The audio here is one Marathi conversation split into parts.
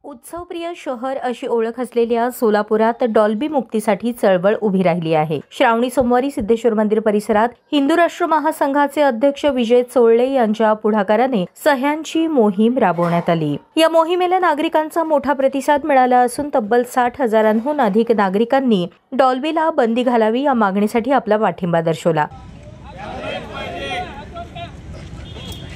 उत्सवप्रिय शहर अशी ओळख असलेल्या सोलापुरात डॉल्बी मुक्तीसाठी चळवळ उभी राहिली आहे। श्रावणी सोमवारी सिद्धेश्वर मंदिर परिसरात हिंदू राष्ट्र महासंघाचे अध्यक्ष विजय चोळले यांच्या पुढाकाराने सह्यांची मोहीम राबवण्यात आली। या मोहिमेला नागरिकांचा मोठा प्रतिसाद मिळाला असून तब्बल 60,000हून अधिक नागरिकांनी डॉल्बीला बंदी घालावी या मागणीसाठी आपला पाठिंबा दर्शवला।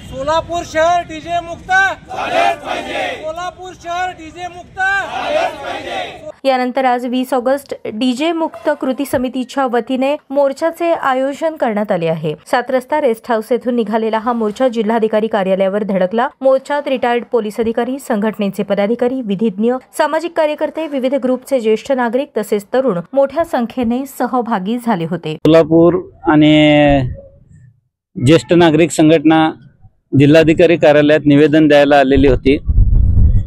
सोलापूर शहर डीजे मुक्त झालेच पाहिजे। सोलापूर शहर डीजे मुक्त झालेच पाहिजे। यानंतर आज 20 ऑगस्ट डीजे मुक्त कृती समितीच्या वतीने मोर्चाचे आयोजन करण्यात आले आहे। 7 रस्ता रेस्ट हाऊस येथून निघालेला हा मोर्चा जिल्हाधिकारी कार्यालयावर धडकला। मोर्चात रिटायर्ड पोलीस अधिकारी, संघटनेचे पदाधिकारी, विधिज्ञ, सामाजिक कार्यकर्ते, विविध ग्रुपचे ज्येष्ठ नागरिक तसेच तरुण मोठ्या संख्येने सहभागी झाले होते। सोलापूर आणि ज्येष्ठ नागरिक संघटना जिल्हाधिकारी कार्यालयात निवेदन द्यायला आलेली होती।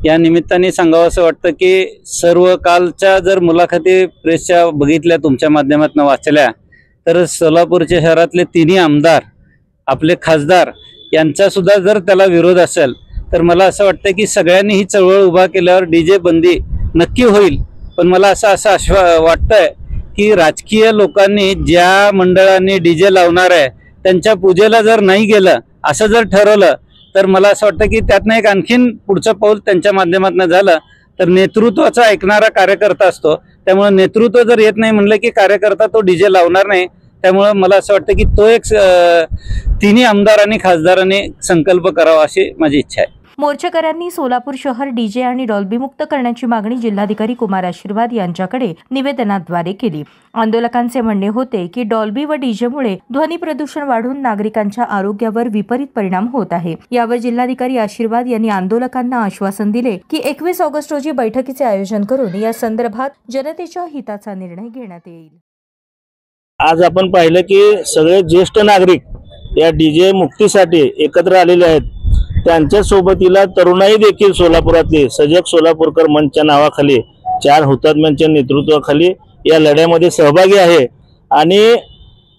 या निमित्ताने सांगावं असं वाटतं की सर्व कालच्या जर मुलाखती प्रेसच्या बघितल्या, तुमच्या माध्यमातून वाचल्या, तर सोलापूरच्या शहरातले तिन्ही आमदार, आपले खासदार यांचा सुद्धा जर त्याला विरोध असेल तर मला असं वाटतं की सगळ्यांनी ही चळवळ उभा केल्यावर डीजे बंदी नक्की होईल। पण मला असं वाटतंय की राजकीय लोकांनी, ज्या मंडळांनी डीजे लावणार आहे त्यांच्या पूजेला जर नाही गेलं असं जर ठरवलं तर मला असं वाटतं की त्यातनं एक आणखीन पुढचं पाऊल त्यांच्या माध्यमातून झालं तर नेतृत्वाचा ऐकणारा कार्यकर्ता असतो। त्यामुळे नेतृत्व जर येत नाही म्हणलं की कार्यकर्ता तो डीजे लावणार नाही। त्यामुळे मला असं वाटतं की तो एक तिन्ही आमदारांनी खासदारांनी संकल्प करावा अशी माझी इच्छा आहे। मोर्चेकऱ्यांनी सोलापूर शहर डीजे आणि डॉल्बी मुक्त करण्याची मागणी जिल्हाधिकारी कुमार आशीर्वाद यांच्याकडे निवेदनाद्वारे केली। आंदोलकांचे म्हणणे होते की डॉल्बी व डीजेमुळे ध्वनी प्रदूषण वाढून नागरिकांच्या आरोग्यावर विपरीत परिणाम होत आहे। यावर जिल्हाधिकारी आशीर्वाद यांनी आंदोलकांना आश्वासन दिले की 21 ऑगस्ट रोजी बैठकीचे आयोजन करून या संदर्भात जनतेच्या हिताचा निर्णय घेण्यात येईल। आज आपण पाहिलं की सगळे ज्येष्ठ नागरिक या डीजे मुक्तीसाठी एकत्र आलेले आहेत। त्यांच्या सोबतीला तरुणाई देखील सोलापुरातले सजग सोलापूरकर मंचच्या नावाखाली 4 हुतात्म्यांच्या नेतृत्वाखाली या लढ्यामध्ये सहभागी आहे। आणि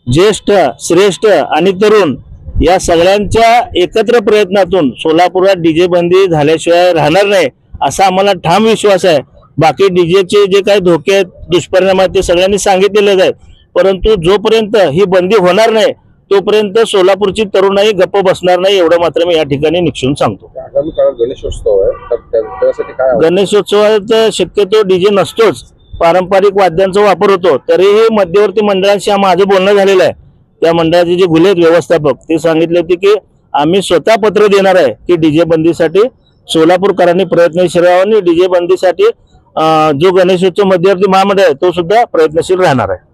ज्येष्ठ, श्रेष्ठ आणि तरुण या सगळ्यांच्या एकत्र प्रयत्नातून सोलापुरात डीजे बंदी झाल्याशिवाय राहणार नाही असा आम्हाला ठाम विश्वास आहे। बाकी डीजेचे जे काही धोके आहेत, दुष्परिणाम आहेत ते सगळ्यांनी सांगितलेले आहेत, परंतु जोपर्यंत ही बंदी होणार नाही तोपर्यंत सोलापूरची तरुणाई गप्प बसणार नाही, एवढं मात्र मी या ठिकाणी निक्षून सांगतो। आगामी काळात गणेशोत्सव आहे, तर त्यासाठी काय? गणेशोत्सवात शक्यतो डीजे नसतोच, पारंपरिक वाद्यांचा वापर होतो। तरीही मध्यवर्ती मंडळांशी माझं बोलणं झालेलं आहे। त्या मंडळाचे जे गुलेत व्यवस्थापक ते सांगितले होते की आम्ही स्वतः पत्र देणार आहे की डीजे बंदीसाठी सोलापूरकरांनी प्रयत्नशील राहावं आणि डीजे बंदीसाठी जो गणेशोत्सव मध्यवर्ती महामंडळ आहे तो सुद्धा प्रयत्नशील राहणार आहे।